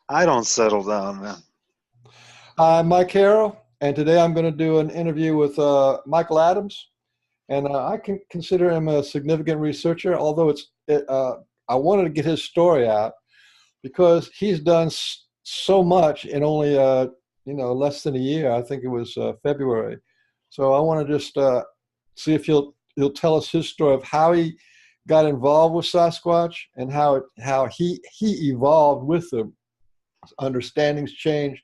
I don't settle down, man. I'm Mike Harrell, and today I'm going to do an interview with Michael Adams. And I can consider him a significant researcher, although I wanted to get his story out because he's done so much in only less than a year. I think it was February. So I want to just see if he'll tell us his story of how he got involved with Sasquatch and how he evolved with them. Understandings changed,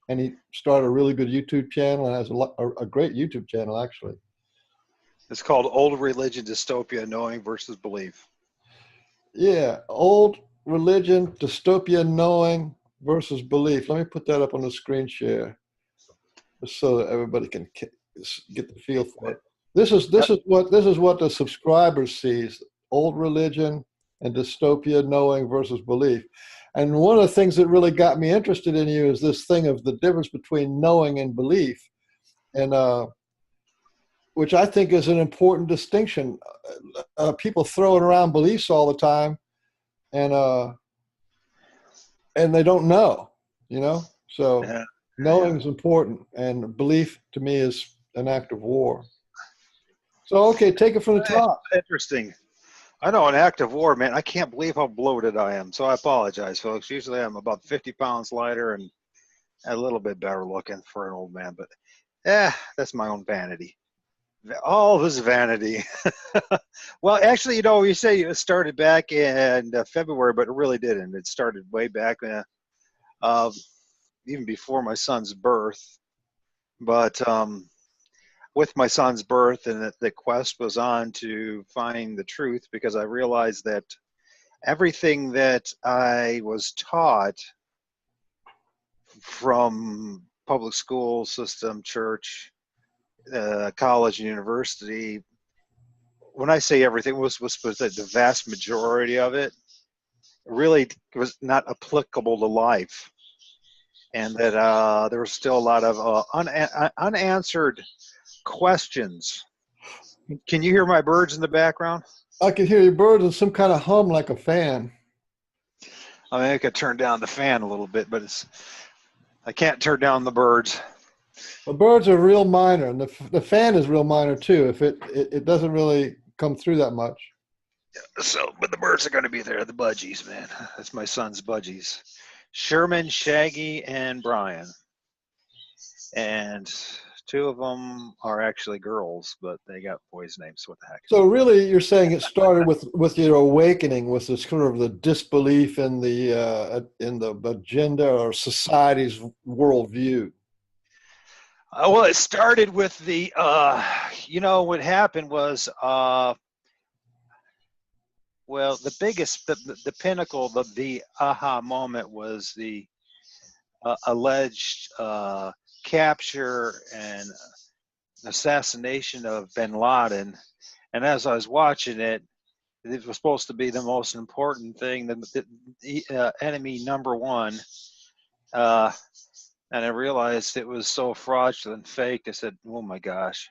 and he started a really good YouTube channel and has a great YouTube channel actually. It's called Old Religion, Dystopia, Knowing versus Belief. Yeah, Old Religion, Dystopia, Knowing versus Belief. Let me put that up on the screen share, just so that everybody can get the feel for it. This is what the subscriber sees: Old Religion and Dystopia, Knowing versus Belief. And one of the things that really got me interested in you is this thing of the difference between knowing and belief, and which I think is an important distinction. People throwing around beliefs all the time, and they don't know, So Yeah. knowing is important, and belief to me is an act of war. So okay, take it from the top. Interesting. I know, an act of war, man. I can't believe how bloated I am. So I apologize, folks. Usually I'm about 50 pounds lighter and a little bit better looking for an old man, but that's my own vanity. All of his vanity. Well, actually, you say it started back in February, but it really didn't. It started way back even before my son's birth. But with my son's birth, and the quest was on to find the truth, because I realized that everything that I was taught from public school system, church, college and university, when I say everything, was the vast majority of it really was not applicable to life, and that there was still a lot of unanswered questions. Can you hear my birds in the background? I can hear your birds and some kind of hum like a fan. I mean, I could turn down the fan a little bit, but I can't turn down the birds. The birds are real minor, and the fan is real minor too. If it doesn't really come through that much. So, but the birds are going to be there. The budgies, man. That's my son's budgies. Sherman, Shaggy, and Brian. And two of them are actually girls, but they got boys' names. What the heck? So really, you're saying it started with your awakening, with the sort of the disbelief in the agenda or society's worldview. Well, it started with the, what happened was, well, the biggest, the pinnacle, the aha moment was the alleged capture and assassination of bin Laden. And as I was watching it, it was supposed to be the most important thing, the enemy number one. And I realized it was so fraudulent, fake. I said, oh my gosh,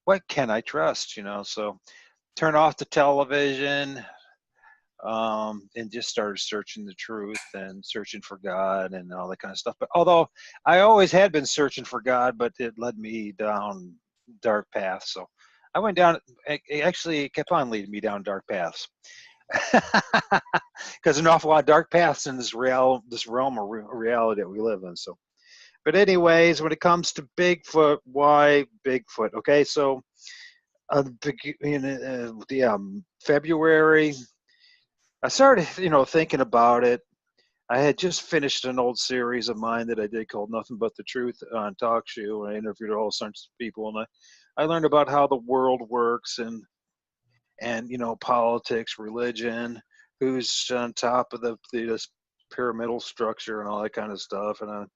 what can I trust? So turn off the television, and just started searching the truth and searching for God and all that kind of stuff. But although I always had been searching for God, but it led me down dark paths. So I went down, it kept on leading me down dark paths. Because an awful lot of dark paths in this realm of reality that we live in. So, but anyways, when it comes to Bigfoot, why Bigfoot? Okay, so February, I started, thinking about it. I had just finished an old series of mine that I did called Nothing But the Truth on Talk Show. I interviewed all sorts of people, and I learned about how the world works and and politics, religion, who's on top of the this pyramidal structure and all that kind of stuff. And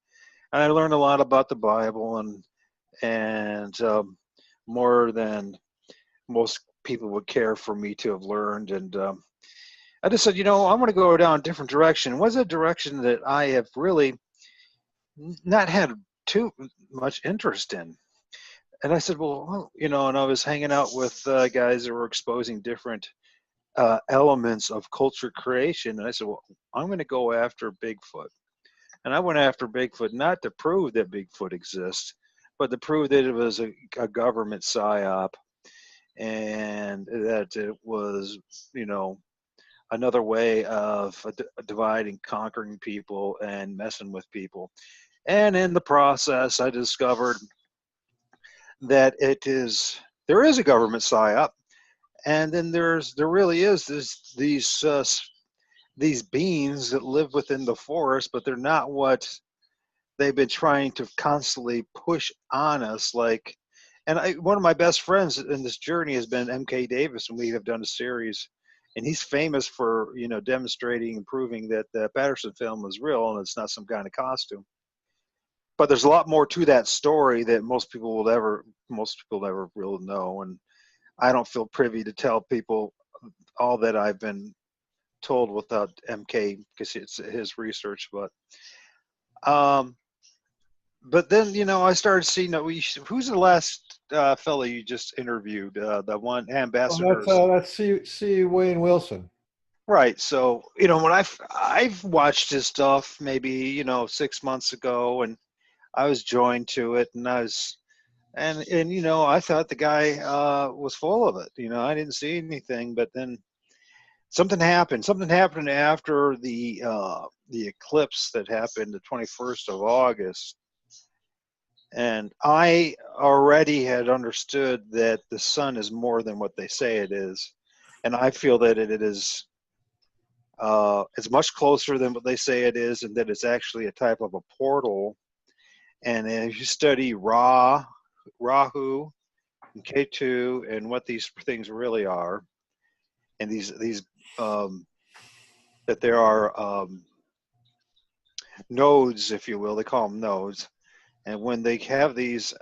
I learned a lot about the Bible and more than most people would care for me to have learned. And I just said, I'm going to go down a different direction. It was a direction that I have really not had too much interest in. And I said, well, and I was hanging out with guys that were exposing different elements of culture creation. And I said, well, I'm going to go after Bigfoot. And I went after Bigfoot not to prove that Bigfoot exists, but to prove that it was a government psyop and that it was, another way of dividing, conquering people and messing with people. And in the process, I discovered that there is a government psyop, and then there really is these beings that live within the forest, but they're not what they've been trying to constantly push on us. One of my best friends in this journey has been M.K. Davis, and we have done a series, and he's famous for demonstrating and proving that the Patterson film is real and it's not some kind of costume. But there's a lot more to that story that most people never really know, and I don't feel privy to tell people all that I've been told without MK, because it's his research. But then I started seeing that who's the last fellow you just interviewed, the one ambassador. That's C. Wayne Wilson. Right. So when I've watched his stuff maybe 6 months ago, and I was joined to it, and I thought the guy was full of it. I didn't see anything, but then something happened. Something happened after the eclipse that happened the 21st of August. And I already had understood that the sun is more than what they say it is. And I feel that it is it's much closer than what they say it is, and that it's actually a type of a portal. And if you study Rahu, and K2, and what these things really are, and these that there are nodes, if you will, they call them nodes. And when they have these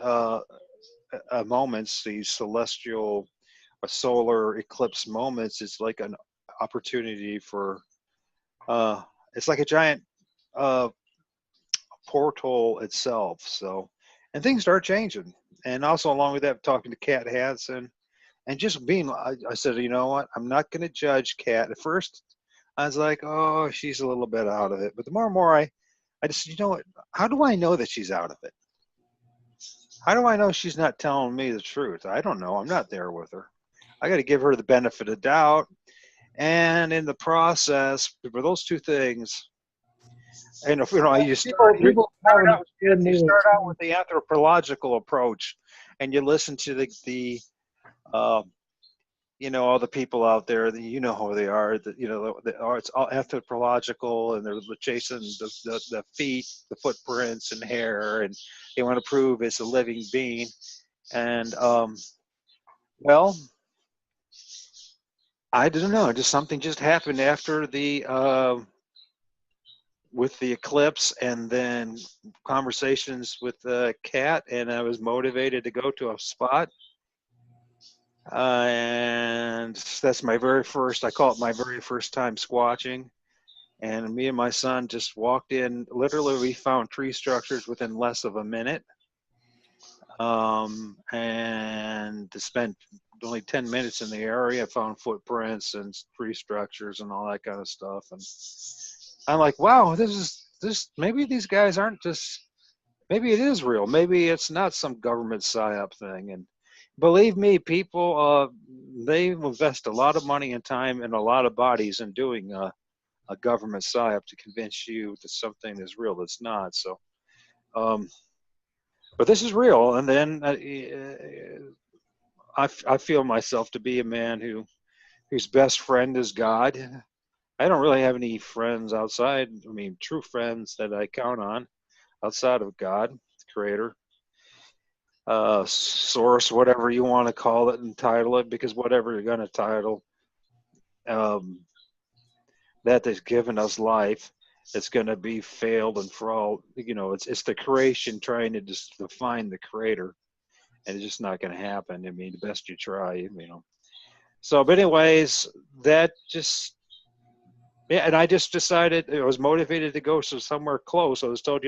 moments, these celestial solar eclipse moments, it's like an opportunity for it's like a giant portal itself. So, and things start changing. And also along with that, talking to Kat Hansen, and just being, I said, you know what, I'm not going to judge Kat. At first, I was like, oh, she's a little bit out of it. But the more and more I just, what, how do I know that she's out of it? How do I know she's not telling me the truth? I don't know. I'm not there with her. I got to give her the benefit of doubt. And in the process, for those two things, and you start out with the anthropological approach, and you listen to the all the people out there, who they are, it's all anthropological, and they're chasing the feet, the footprints and hair, and they want to prove it's a living being. And well, I don't know, just something just happened after the with the eclipse, and then conversations with Kat, and I was motivated to go to a spot. And that's my very first, I call it my very first time squatching. And me and my son just walked in. Literally, we found tree structures within less of a minute. And to spend only 10 minutes in the area, I found footprints and tree structures and all that kind of stuff. And I'm like, wow, maybe these guys aren't just, maybe it is real. Maybe it's not some government psyop thing. And believe me, people, they invest a lot of money and time and a lot of bodies in doing a government psyop to convince you that something is real that's not. So, but this is real. And then I feel myself to be a man whose best friend is God. I don't really have any friends outside. I mean, true friends that I count on outside of God, the Creator. source, whatever you want to call it, and title it, because whatever you're going to title, um, that has given us life, it's going to be failed and for all, it's the creation trying to just define the creator, and it's just not going to happen. I mean, the best you try. So, but anyways, that just, yeah, and I just decided, I was motivated to go somewhere close. I was told,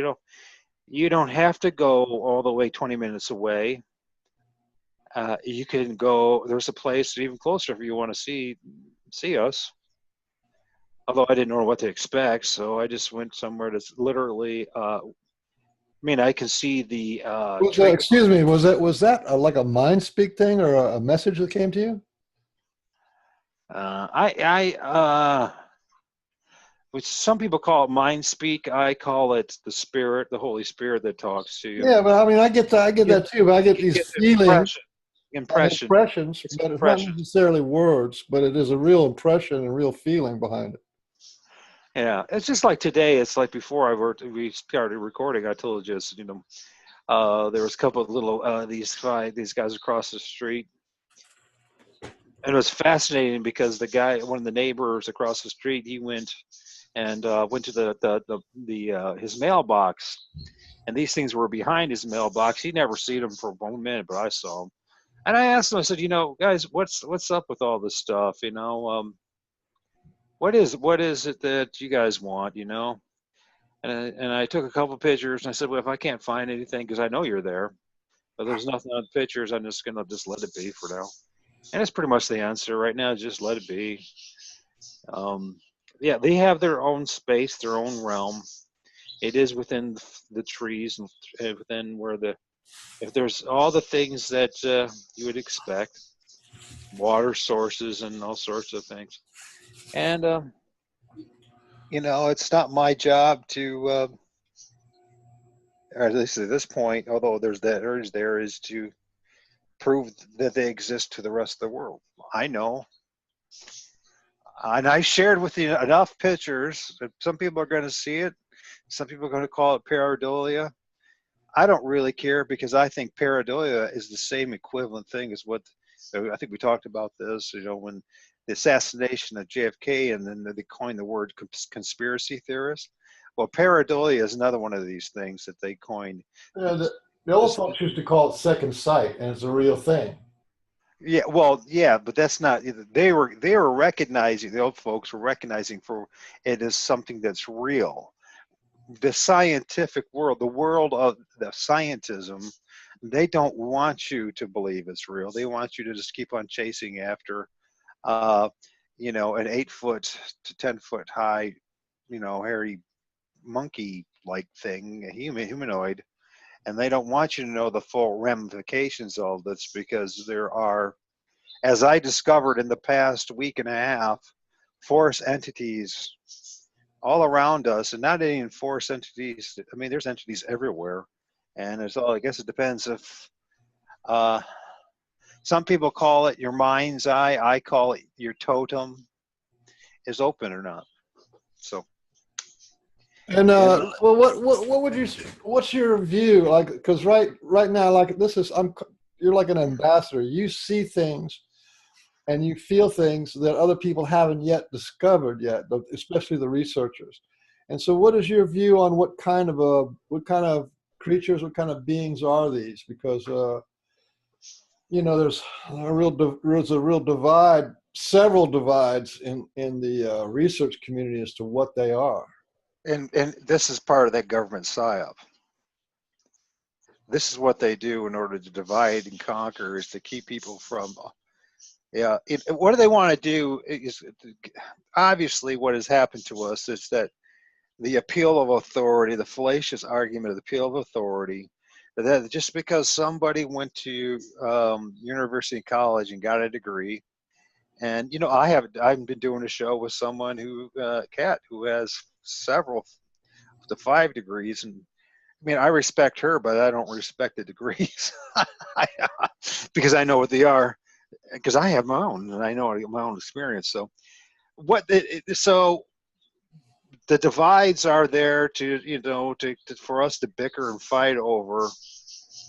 you don't have to go all the way 20 minutes away. You can go, there's a place even closer if you want to see us. Although I didn't know what to expect, so I just went somewhere that's literally, I mean, I can see the tree. Excuse me, was that like a mind speak thing or a message that came to you? Which some people call it mind speak. I call it the spirit, the Holy Spirit that talks to you. Yeah, but I mean, I get You that too. But I get you these get the feelings and impression. impressions, It's but it's not impression. necessarily words, but it is a real impression and real feeling behind it. Yeah, it's just like today. It's like before we started recording. I told you, there was a couple of little these guys across the street, and it was fascinating because one of the neighbors across the street, he went to his mailbox, and these things were behind his mailbox. He never seen them for 1 minute, but I saw them, and I asked him. I said, guys, what's up with all this stuff? What is it that you guys want? And I took a couple pictures, and I said, well, if I can't find anything, because I know you're there, but there's nothing on the pictures, I'm just gonna just let it be for now. And that's pretty much the answer right now. Just let it be. Um, yeah, they have their own space, their own realm. It is within the trees and within if there's all the things that you would expect, water sources and all sorts of things. And it's not my job to, or at least at this point, although there's that urge there, is to prove that they exist to the rest of the world. I know. And I shared with you enough pictures. Some people are going to see it. Some people are going to call it pareidolia. I don't really care, because I think pareidolia is the same equivalent thing as what I think we talked about this, when the assassination of JFK, and then they coined the word conspiracy theorist. Well, pareidolia is another one of these things that they coined. Yeah, the old folks used to call it second sight, and it's a real thing. Yeah, well, yeah, but that's not. They were recognizing, the old folks were recognizing for it as something that's real. The scientific world, the world of the scientism, they don't want you to believe it's real. They want you to just keep on chasing after, uh, an 8 foot to 10 foot high, hairy monkey like thing, a humanoid, and they don't want you to know the full ramifications of this, because there are, as I discovered in the past week and a half, force entities all around us, and not even force entities. I mean, there's entities everywhere, and there's all. I guess it depends if uh, some people call it your mind's eye. I call it your totem is open or not. So, And and well, what would you? What's your view? Like, because right now, like this is, you're like an ambassador. You see things and you feel things that other people haven't yet discovered yet, especially the researchers. And so, what is your view on what kind of creatures, what kind of beings are these? Because there's a real divide, several divides in the research community as to what they are. and this is part of that government psyop. This is what they do in order to divide and conquer, is to keep people from. Yeah, what do they want to do? Is obviously what has happened to us is that the appeal of authority, the fallacious argument of the appeal of authority, that just because somebody went to university and college and got a degree, and I've been doing a show with someone Kat, who has several to 5 degrees, and I mean, I respect her, but I don't respect the degrees because I know what they are, because I have my own, and I know my own experience. So so the divides are there to for us to bicker and fight over,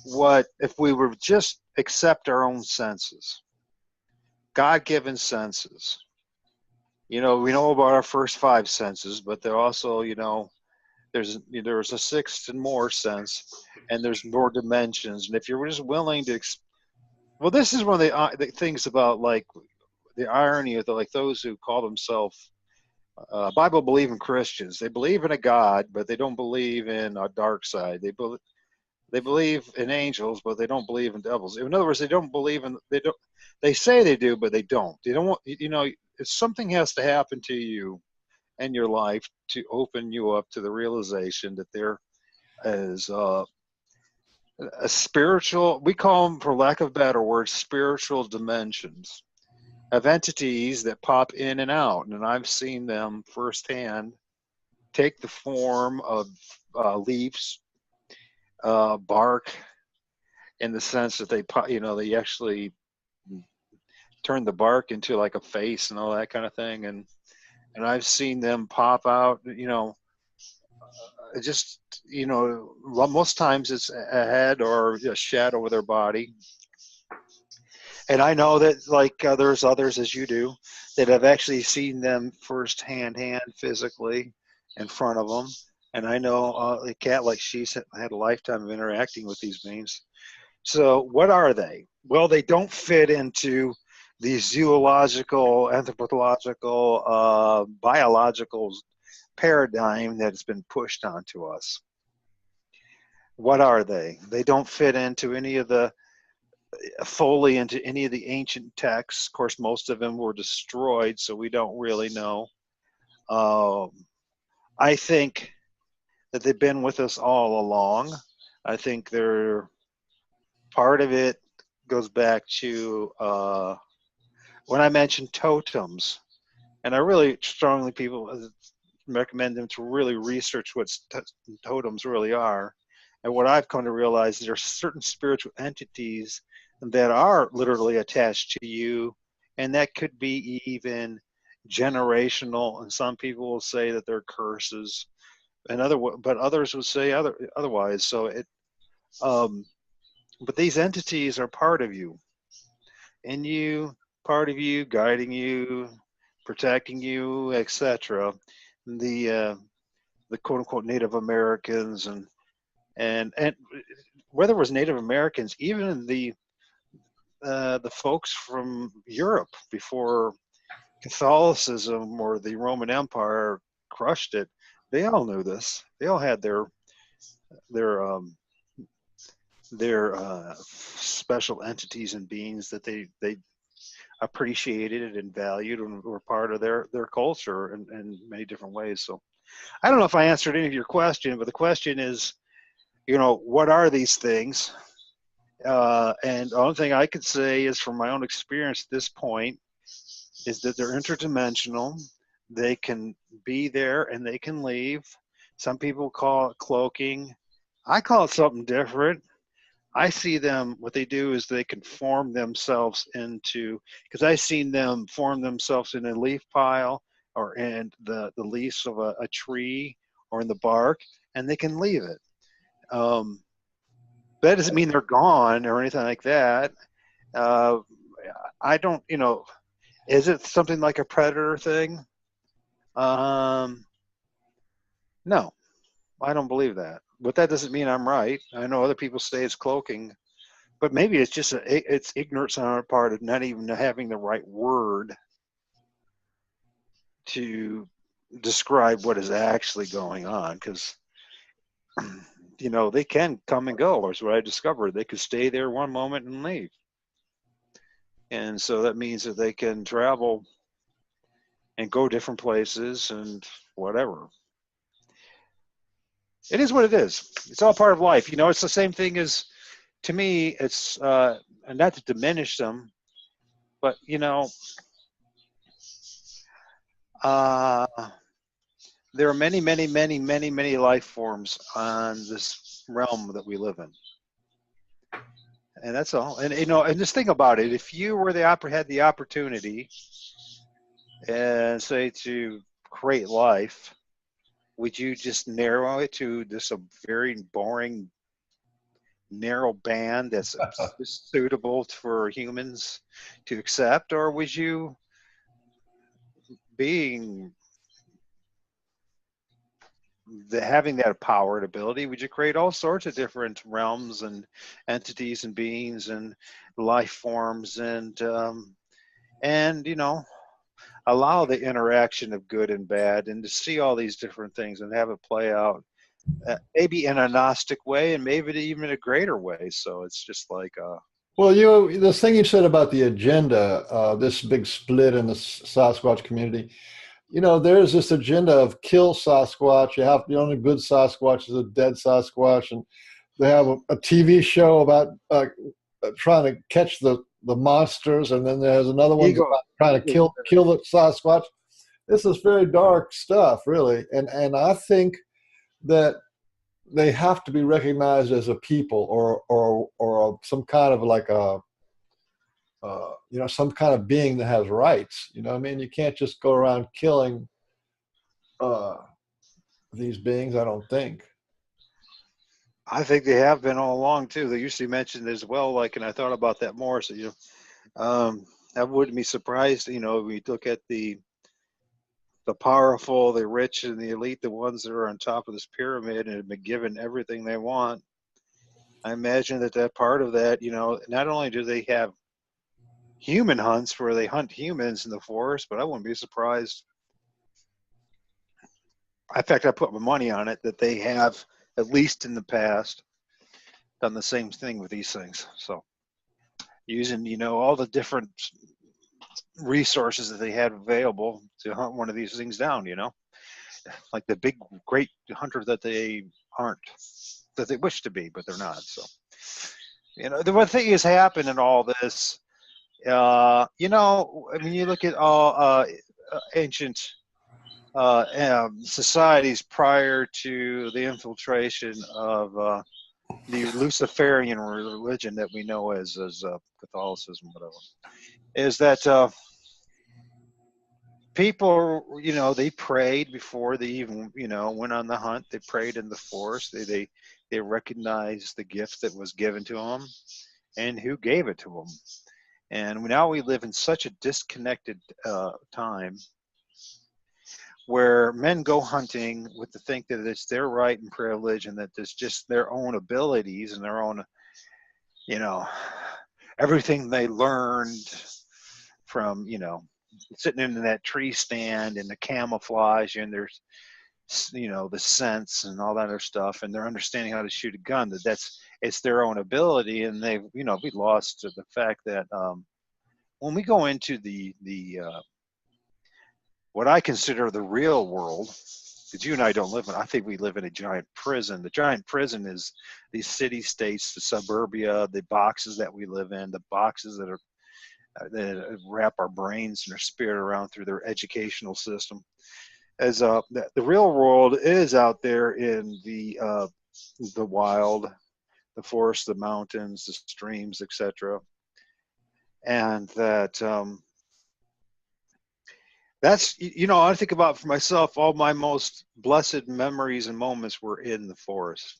what if we were just accept our own senses, God-given senses. You know, we know about our first five senses, but they're also, you know, there's a sixth and more sense, and there's more dimensions. And if you're just willing to, well, this is one of the things about like the irony of like those who call themselves Bible believing Christians. They believe in a God, but they don't believe in a dark side. They believe in angels, but they don't believe in devils. In other words, they don't believe in they don't. They say they do, but they don't. They don't want, you know. Something has to happen to you in your life to open you up to the realization that there is a spiritual. We call them, for lack of better words, spiritual dimensions of entities that pop in and out, and I've seen them firsthand take the form of leaves, bark, in the sense that you know, they actually turn the bark into like a face and all that kind of thing, and I've seen them pop out, you know, just, you know, most times it's a head or a shadow of their body. And I know that like there's others, as you do, that have actually seen them firsthand, physically in front of them. And I know a cat like she's had a lifetime of interacting with these beings. So what are they? Well, they don't fit into the zoological, anthropological, biological paradigm that's been pushed onto us. What are they? They don't fit into any of the fully into any of the ancient texts. Of course, most of them were destroyed, so we don't really know. Um, I think that they've been with us all along. I think they're part of it goes back to when I mentioned totems, and I really strongly people recommend them to really research what totems really are. And what I've come to realize is there are certain spiritual entities that are literally attached to you, and that could be even generational. And some people will say that they're curses, and but others would say otherwise. So um, but these entities are part of you, in you, part of you, guiding you, protecting you, etc. The quote unquote Native Americans and whether it was Native Americans, even the folks from Europe before Catholicism or the Roman Empire crushed it, they all knew this. They all had their special entities and beings that they appreciated and valued and were part of their culture in many different ways. So I don't know if I answered any of your question, but the question is, you know, what are these things? And the only thing I could say is from my own experience at this point is that they're interdimensional. They can be there and they can leave. Some people call it cloaking. I call it something different. I see them, what they do is they can form themselves into, because I've seen them form themselves in a leaf pile or in the leaves of a tree or in the bark, and they can leave it. Um, that doesn't mean they're gone or anything like that. Uh, I don't, you know, is it something like a predator thing? Um, no, I don't believe that. But that doesn't mean I'm right. I know other people say it's cloaking, but maybe it's just it's ignorance on our part of not even having the right word to describe what is actually going on. Because you know, they can come and go. That's what I discovered. They could stay there one moment and leave, and so that means that they can travel and go different places and whatever. It is what it is. It's all part of life. You know, it's the same thing as, to me, it's and not to diminish them, but you know, uh, there are many, many, many, many, many life forms on this realm that we live in, and that's all. And you know, and just think about it: if you were had the opportunity, and say to create life, would you just narrow it to just a very boring narrow band that's suitable for humans to accept, or would you, being having that power and ability, would you create all sorts of different realms and entities and beings and life forms, and allow the interaction of good and bad, and to see all these different things and have it play out, maybe in a Gnostic way and maybe even in a greater way. So it's just like, Well, the thing you said about the agenda, this big split in the Sasquatch community, there's this agenda of kill Sasquatch. The only good Sasquatch is a dead Sasquatch, and they have a TV show about trying to catch the monsters, and then there's another one ego. about trying to kill the Sasquatch. This is very dark stuff, really, and I think that they have to be recognized as a people, or some kind of like some kind of being that has rights. You know what I mean? You can't just go around killing uh, these beings, I don't think. I think they have been all along too. They usually mentioned as well, like, and I thought about that more. So, I wouldn't be surprised, when you look at the powerful, the rich, and the elite, the ones that are on top of this pyramid and have been given everything they want. I imagine that part of that, not only do they have human hunts where they hunt humans in the forest, but I wouldn't be surprised. In fact, I put my money on it that they have, at least in the past, done the same thing with these things. So using, all the different resources that they had available to hunt one of these things down, like the big, great hunter that they aren't, that they wish to be, but they're not. So, the one thing has happened in all this, I mean, you look at all ancient societies prior to the infiltration of the Luciferian religion that we know as Catholicism, whatever, is that people, they prayed before they even, went on the hunt. They prayed in the forest. They recognized the gift that was given to them and who gave it to them. And now we live in such a disconnected time where men go hunting with the think that it's their right and privilege, and that it's just their own abilities and their own, everything they learned from, sitting in that tree stand and the camouflage and there's, the scents and all that other stuff, and they're understanding how to shoot a gun, it's their own ability. And they've, we lost the fact that when we go into the what I consider the real world, because you and I don't live in, I think we live in a giant prison. The giant prison is these city states, the suburbia, the boxes that we live in, the boxes that wrap our brains and our spirit around through their educational system. As the real world is out there in the wild, the forest, the mountains, the streams, etc. And that's, I think about for myself, all my most blessed memories and moments were in the forest.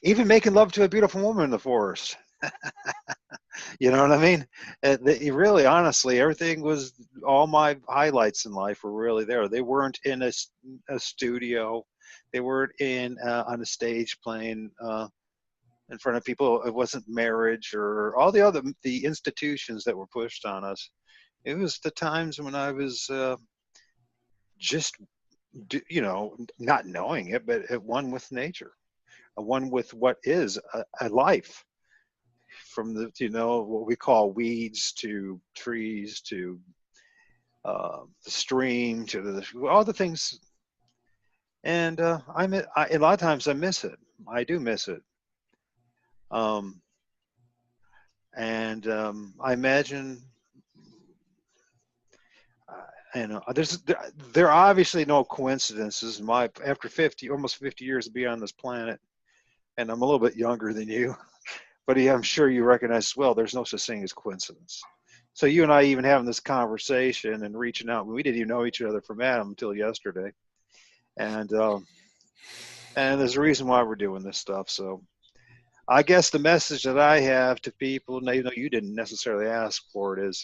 Even making love to a beautiful woman in the forest. You know what I mean? Really, honestly, everything was, all my highlights in life were really there. They weren't in a studio. They weren't on a stage playing in front of people. It wasn't marriage or all the institutions that were pushed on us. It was the times when I was just, not knowing it, but at one with nature, one with what is a life, from the, what we call weeds to trees to the stream to all the things. And a lot of times I miss it. I do miss it. I imagine, there are obviously no coincidences. After almost 50 years of being on this planet, and I'm a little bit younger than you, but I'm sure you recognize as well, there's no such thing as coincidence. So you and I even having this conversation and reaching out, we didn't even know each other from Adam until yesterday. And there's a reason why we're doing this stuff. So I guess the message that I have to people, and even though you didn't necessarily ask for it,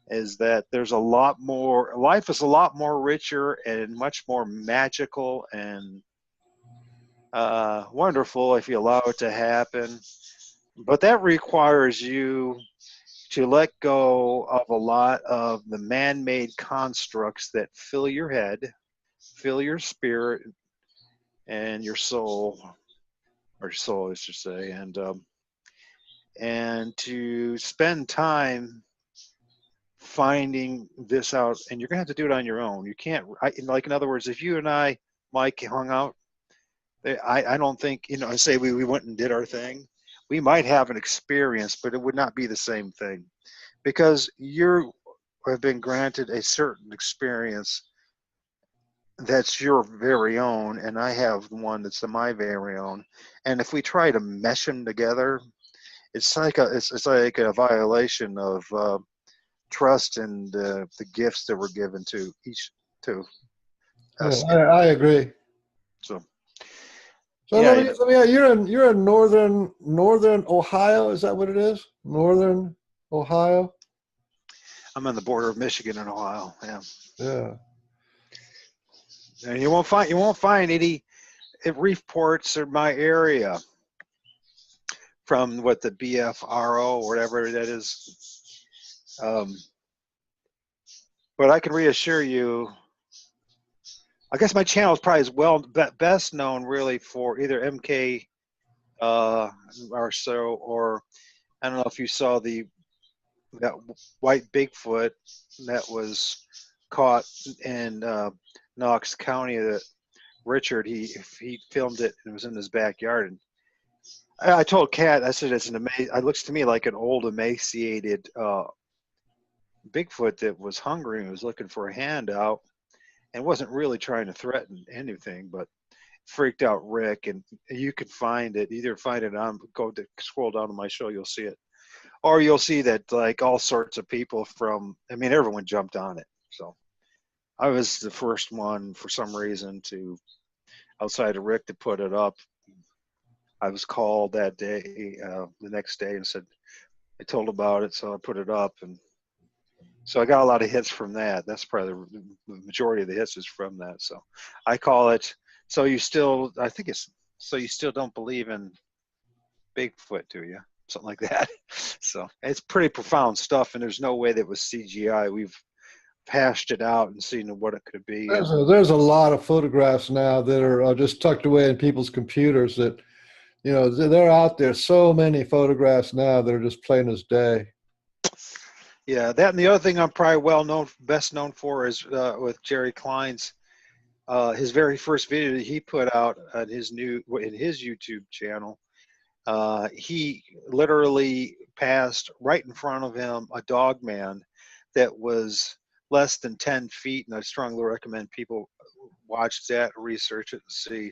is that there's a lot more. Life is a lot more richer and much more magical and wonderful if you allow it to happen. But that requires you to let go of a lot of the man-made constructs that fill your head, fill your spirit, and your soul, or soul, I should say, and to spend time finding this out. And you're gonna have to do it on your own. You can't, like, in other words, if you and I, Mike, hung out, I don't think, say we went and did our thing. We might have an experience, but it would not be the same thing because you have been granted a certain experience that's your very own, and I have one that's my very own. And if we try to mesh them together, it's like a violation of trust and the gifts that were given to each to Yeah, us. I agree. So So yeah, let me. You're in northern Ohio. Is that what it is? Northern Ohio. I'm on the border of Michigan and Ohio. Yeah, Yeah. and you won't find any reef ports in my area from what the BFRO or whatever that is. But I can reassure you, I guess my channel is probably best known really for either MK or so, or I don't know if you saw that white Bigfoot that was caught in Knox County. That Richard he filmed it and it was in his backyard. And I told Kat, I said it's an amazing. It looks to me like an old emaciated Bigfoot that was hungry and was looking for a handout and wasn't really trying to threaten anything, but freaked out Rick. And you can find it, either find it on, scroll down to my show, you'll see it, or you'll see that like all sorts of people everyone jumped on it. So I was the first one for some reason outside of Rick to put it up. I was called that day, the next day, and said, I told about it, so I put it up. And so I got a lot of hits from that. That's probably the majority of the hits is from that. So I call it, I think it's, so you still don't believe in Bigfoot, do you? Something like that. So it's pretty profound stuff, and there's no way that was CGI. We've hashed it out and seen what it could be. There's a lot of photographs now that are just tucked away in people's computers that, they're out there. So many photographs now that are just plain as day. Yeah, that and the other thing I'm probably best known for is with Jerry Klein's his very first video that he put out on his YouTube channel. He literally passed right in front of him a Dogman that was less than 10 feet, and I strongly recommend people watch that, research it, and see.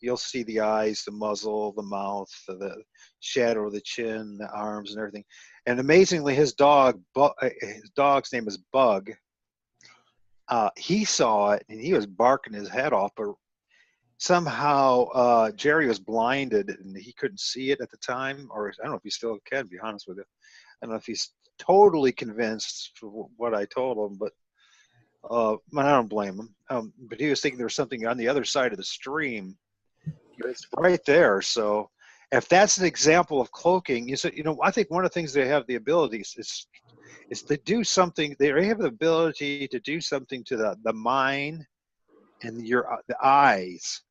You'll see the eyes, the muzzle, the mouth, the shadow of the chin, the arms, and everything. And amazingly, his dog's name is Bug. He saw it, and he was barking his head off, but somehow Jerry was blinded, and he couldn't see it at the time, or I don't know if he still can, to be honest with you. I don't know if he's totally convinced for what I told him, but I don't blame him. But he was thinking there was something on the other side of the stream. It's right there. So if that's an example of cloaking, I think one of the things they have the abilities is to do something. They have the ability to do something to the mind and the eyes,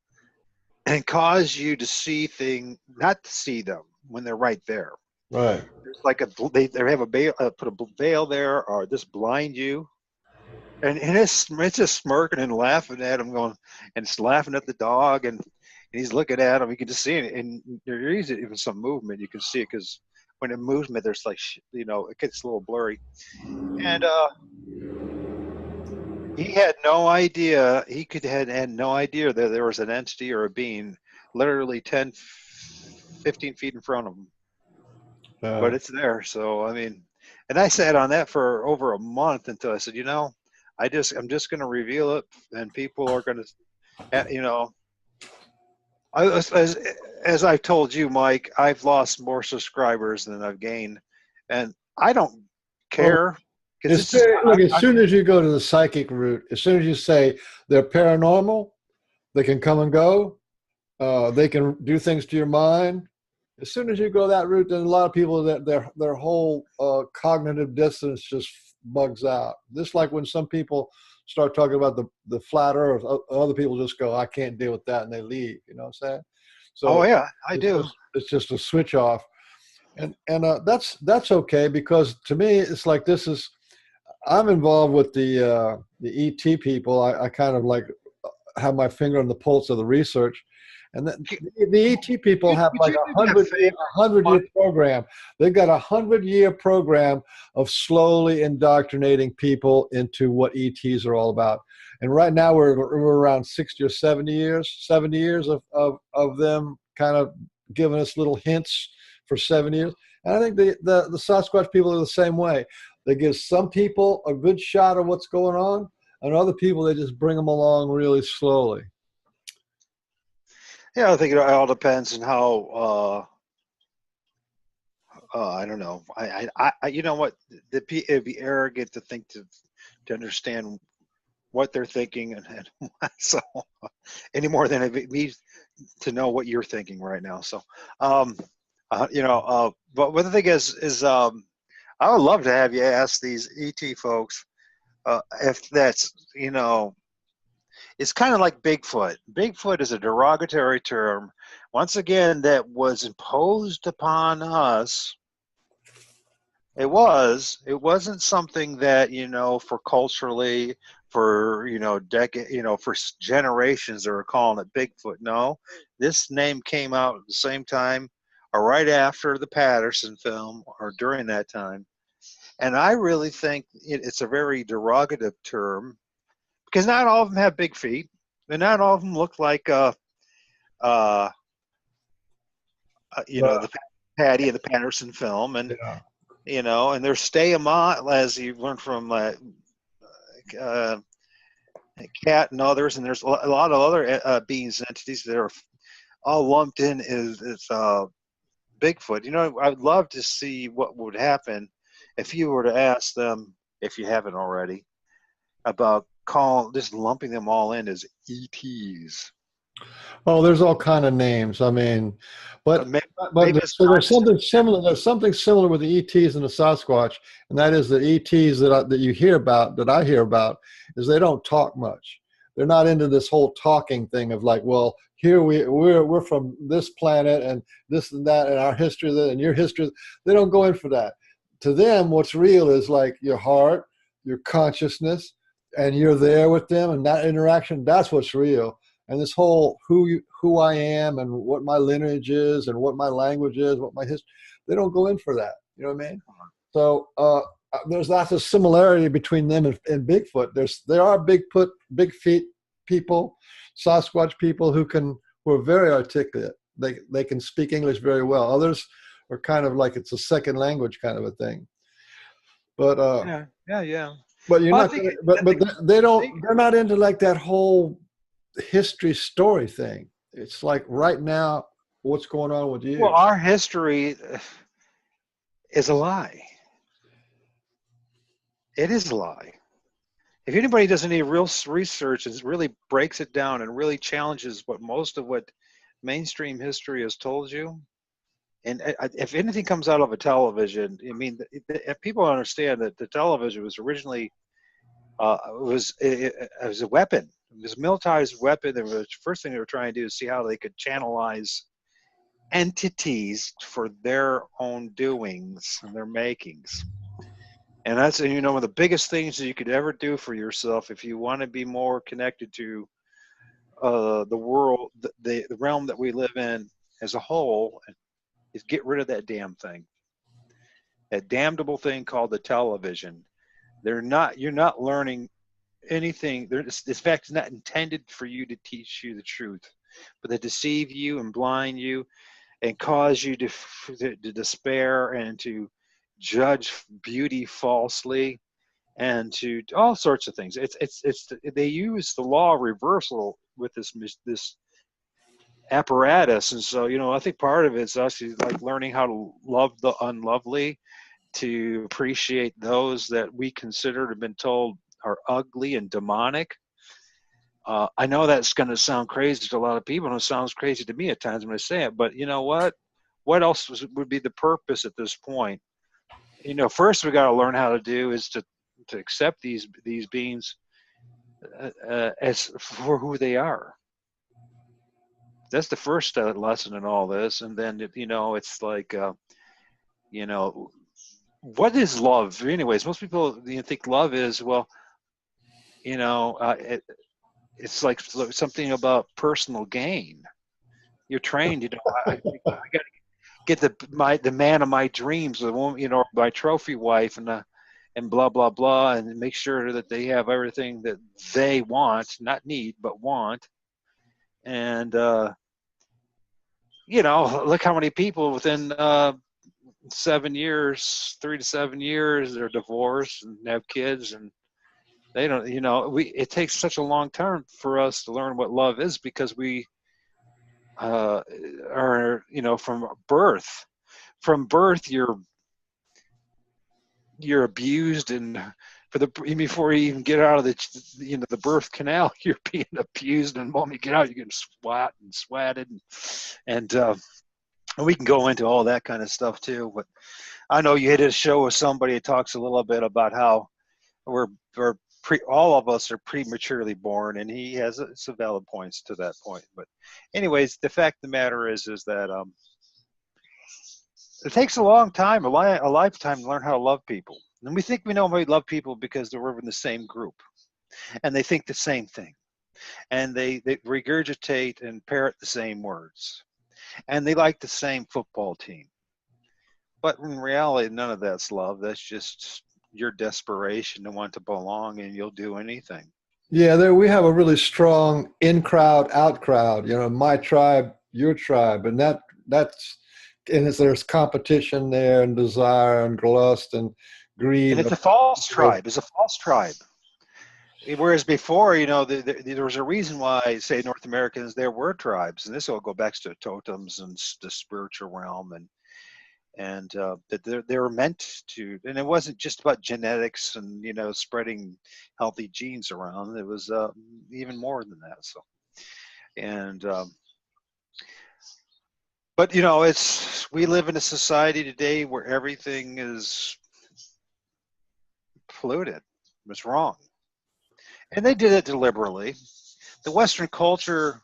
and cause you to see things, not to see them when they're right there. Right. There's like they have a veil, put a veil there, or just blind you. And it's just smirking and laughing at him, going, and it's laughing at the dog, and he's looking at him. You can just see it, and there is even some movement. You can see it because when it moves, there's like it gets a little blurry. And he had no idea. Had no idea that there was an entity or a being literally 10, 15 feet in front of him. But it's there. So and I sat on that for over a month until I said, I'm just going to reveal it, and people are going to, As I've told you, Mike, I've lost more subscribers than I've gained, and I don't Well, care because this is look, as soon as you go to the psychic route, as soon as you say they're paranormal, they can come and go, they can do things to your mind. As soon as you go that route, then a lot of people that their whole cognitive dissonance just bugs out. Just like when some people start talking about the flat Earth, other people just go, "I can't deal with that," and they leave. You know what I'm saying? oh So yeah, I do. it's just a switch off, and that's okay, because to me it's like this is I'm involved with the ET people. I kind of like have my finger on the pulse of the research. And the ET people have Would like you do me a favor, a hundred year Mike? program. They've got a 100-year program of slowly indoctrinating people into what ETs are all about. And right now we're around 60 or 70 years of them kind of giving us little hints for 7 years. And I think the Sasquatch people are the same way. They give some people a good shot of what's going on, and other people, they just bring them along really slowly. Yeah, I think it all depends on how. I don't know. You know what? It'd be arrogant to think to understand what they're thinking, and so any more than it me to know what you're thinking right now. So, um, but the thing is, I would love to have you ask these ET folks if that's, it's kind of like Bigfoot. Bigfoot is a derogatory term, once again, that was imposed upon us. It was. It wasn't something that, for culturally, for, decade, for generations they were calling it Bigfoot. No, this name came out at the same time or right after the Patterson film or during that time. And I really think it's a very derogative term because not all of them have big feet, and not all of them look like, uh, But the Patty of the Patterson film, and yeah, and there's Stayamont, as you learned from uh, Cat and others, and there's a lot of other beings entities that are all lumped in as Bigfoot. I'd love to see what would happen if you were to ask them, if you haven't already, about just lumping them all in as ETs. oh, there's all kind of names. I mean, but Maybe, but maybe it's so there's time. something similar. There's something similar with the ETs and the Sasquatch, and that is the ETs that you hear about, that I hear about, is they don't talk much. They're not into this whole talking thing of like, well, here we're from this planet and this and that and our history and your history. They don't go in for that. To them, what's real is like your heart, your consciousness, and you're there with them, and that interaction. That's what's real. And this whole who I am and what my lineage is and what my language is, what my history, they don't go in for that. You know what I mean? So there's lots of similarity between them and Bigfoot. There are big feet people, Sasquatch people who are very articulate. They can speak English very well. Others are kind of like it's a second language kind of a thing. But Yeah, yeah, yeah. but you're Well, not. But they don't. They're not into like that whole history story thing. It's like right now, what's going on with well, you? our history is a lie. It is a lie. If anybody does any real research and really breaks it down and really challenges what mainstream history has told you, and if anything comes out of a television, I mean, if people understand that the television was originally it was a weapon. It was a militarized weapon. The first thing they were trying to do is see how they could channelize entities for their own doings and their makings. And that's, one of the biggest things that you could ever do for yourself if you want to be more connected to the world, the realm that we live in as a whole, is get rid of that damn thing, that damnable thing called the television. You're not learning anything. This fact is not intended for you to teach you the truth, but to deceive you and blind you and cause you to despair and to judge beauty falsely and to all sorts of things. They use the law of reversal with this apparatus. And so, I think part of it's actually like learning how to love the unlovely, to appreciate those that we consider to have been told are ugly and demonic. I know that's going to sound crazy to a lot of people, and it sounds crazy to me at times when I say it, but you know what? What else would be the purpose at this point? First we got to learn how to do is to accept these beings as for who they are. That's the first lesson in all this, and then it's like you know what is love? Anyways, most people think love is, well, you know, uh, it, it's like something about personal gain. You're trained, I got to get the man of my dreams, the woman, my trophy wife, and blah blah blah, and make sure that they have everything that they want, not need, but want. And look how many people within 7 years, 3 to 7 years, they're divorced and have kids, and they don't. It takes such a long time for us to learn what love is, because we are, from birth. From birth, you're abused, and before you even get out of the birth canal, you're being abused, and the moment you get out, you're getting sweated, and we can go into all that kind of stuff too. But I know you did a show with somebody that talks a little bit about how we're all of us are prematurely born, and he has some valid points to that point. But anyways, the fact of the matter is that it takes a long time, a lifetime, to learn how to love people. And we think we know how we love people because we're in the same group, and they think the same thing, and they regurgitate and parrot the same words, and they like the same football team. But in reality, none of that's love. That's just your desperation to want to belong, and you'll do anything. Yeah, there we have a really strong in crowd, out crowd. My tribe, your tribe, and that's and there's competition there, and desire, and lust, and And greed. it's a false tribe. It's a false tribe. Whereas before, there was a reason why, say, North Americans, there were tribes, and this all go back to totems and the spiritual realm, and that they were meant to. And it wasn't just about genetics and spreading healthy genes around. It was even more than that. So, and but we live in a society today where everything is polluted. It's wrong, and they did it deliberately. The Western culture,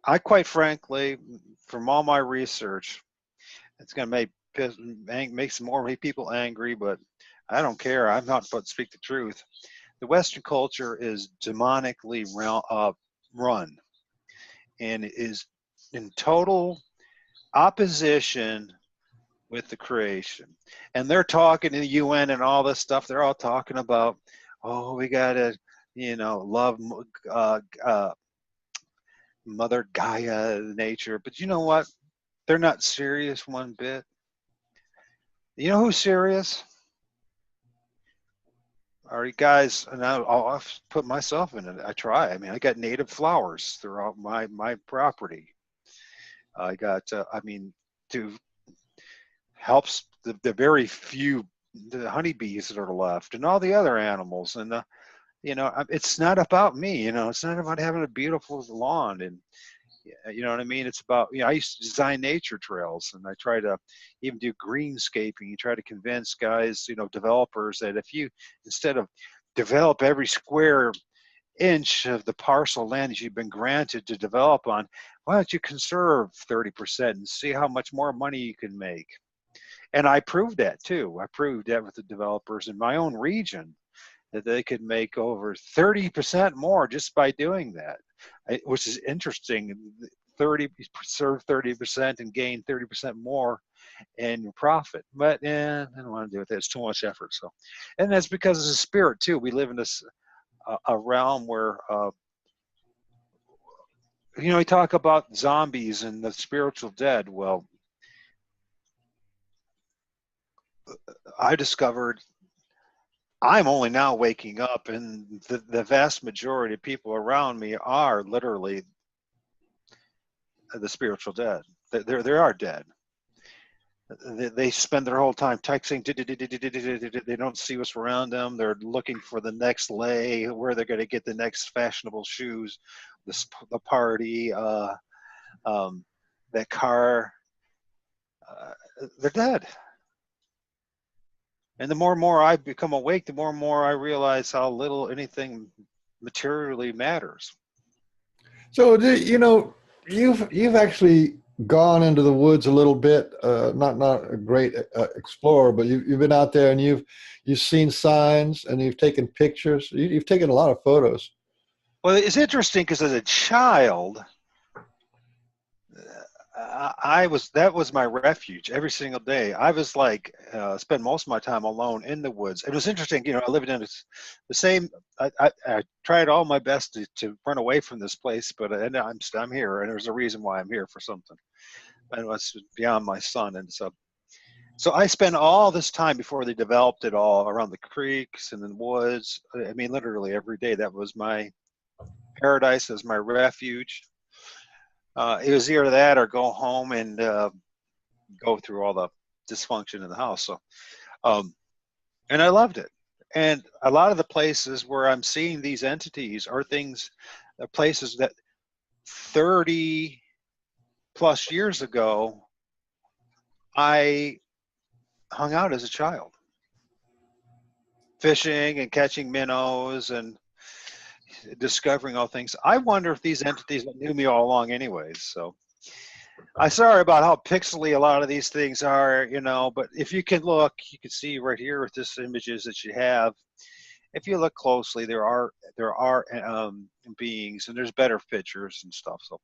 I quite frankly, from all my research, it's going to make some more people angry, but I don't care. I'm not but speak the truth. The Western culture is demonically run, and is in total opposition with the creation. And they're talking to the UN and all this stuff. They're all talking about, oh, we got to, love Mother Gaia, nature. But you know what? They're not serious one bit. You know who's serious? All right, guys, and I'll put myself in it. I try. I mean, I got native flowers throughout my property. I got, to helps the very few the honeybees that are left, and all the other animals, and it's not about me. It's not about having a beautiful lawn, and you know what I mean. It's about, I used to design nature trails, and I try to even do greenscaping. You try to convince guys, developers, that if you, instead of develop every square inch of the parcel of land that you've been granted to develop on, why don't you conserve 30% and see how much more money you can make? And I proved that too. I proved that with the developers in my own region, that they could make over 30% more just by doing that, which is interesting. 30 serve 30% and gain 30% more in profit. But I don't want to do it. It's too much effort. So, and that's because it's a spirit too. We live in this a realm where we talk about zombies and the spiritual dead. Well, I discovered I'm only now waking up, and the vast majority of people around me are literally the spiritual dead. They are dead. They spend their whole time texting. They don't see what's around them. They're looking for the next lay, where they're going to get the next fashionable shoes, the party, that car. They're dead. And the more and more I become awake, the more and more I realize how little anything materially matters. So, you've actually gone into the woods a little bit. Not a great explorer, but you've been out there and you've seen signs and you've taken pictures. You've taken a lot of photos. Well, it's interesting because as a child, that was my refuge every single day. I was like, spend most of my time alone in the woods. It was interesting, I lived in the same. I tried all my best to run away from this place, but I'm here, and there's a reason why I'm here for something, and it's beyond my son. And so I spent all this time before they developed it all around the creeks and the woods. I mean, literally every day. That was my paradise, as my refuge. It was either that or go home and go through all the dysfunction in the house. So, and I loved it. And a lot of the places where I'm seeing these entities are places that 30 plus years ago, I hung out as a child, fishing and catching minnows and discovering all things. I wonder if these entities knew me all along anyways. So I'm sorry about how pixely a lot of these things are, but if you can look, you can see right here with this images that you have. If you look closely, there are beings, and there's better pictures and stuff. So,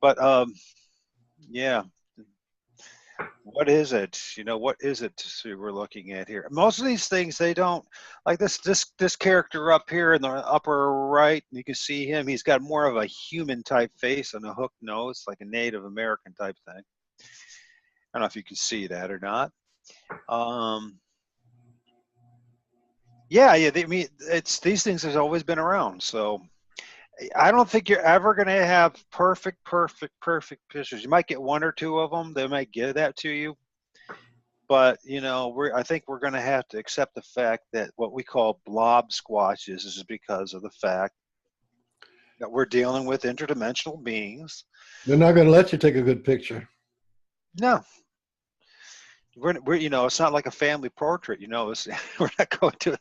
but yeah. What is it? What is it we're looking at here? Most of these things, they don't, like this character up here in the upper right. You can see him. He's got more of a human type face and a hooked nose, like a Native American type thing. I don't know if you can see that or not. Yeah. I mean, these things have always been around. So I don't think you're ever going to have perfect pictures. You might get one or two of them. They might give that to you. But, I think we're going to have to accept the fact that what we call blob squatches is because of the fact that we're dealing with interdimensional beings. They're not going to let you take a good picture. No. We're it's not like a family portrait, we're not going to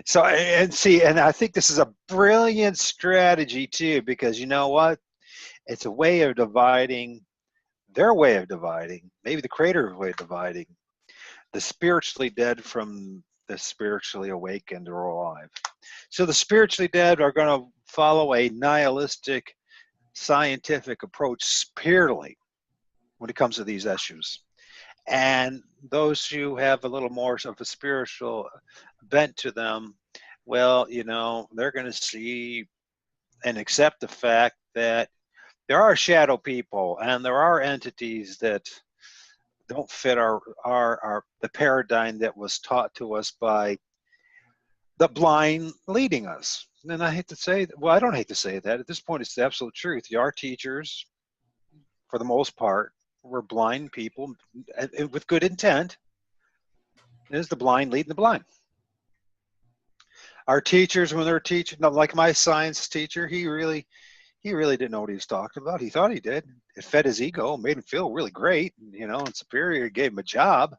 So, and I think this is a brilliant strategy too, because you know what? It's a way of dividing, their way of dividing, maybe the creator's way of dividing the spiritually dead from the spiritually awakened or alive. So the spiritually dead are going to follow a nihilistic scientific approach purely when it comes to these issues. And those who have a little more of a spiritual bent to them, well, they're going to see and accept the fact that there are shadow people and there are entities that don't fit the paradigm that was taught to us by the blind leading us. And I hate to say, well, I don't hate to say that. At this point, it's the absolute truth. Our teachers, for the most part, were blind people with good intent. Is the blind leading the blind? Our teachers, when they're teaching, like my science teacher, he really didn't know what he was talking about. He thought he did. It fed his ego, made him feel really great, and superior, gave him a job.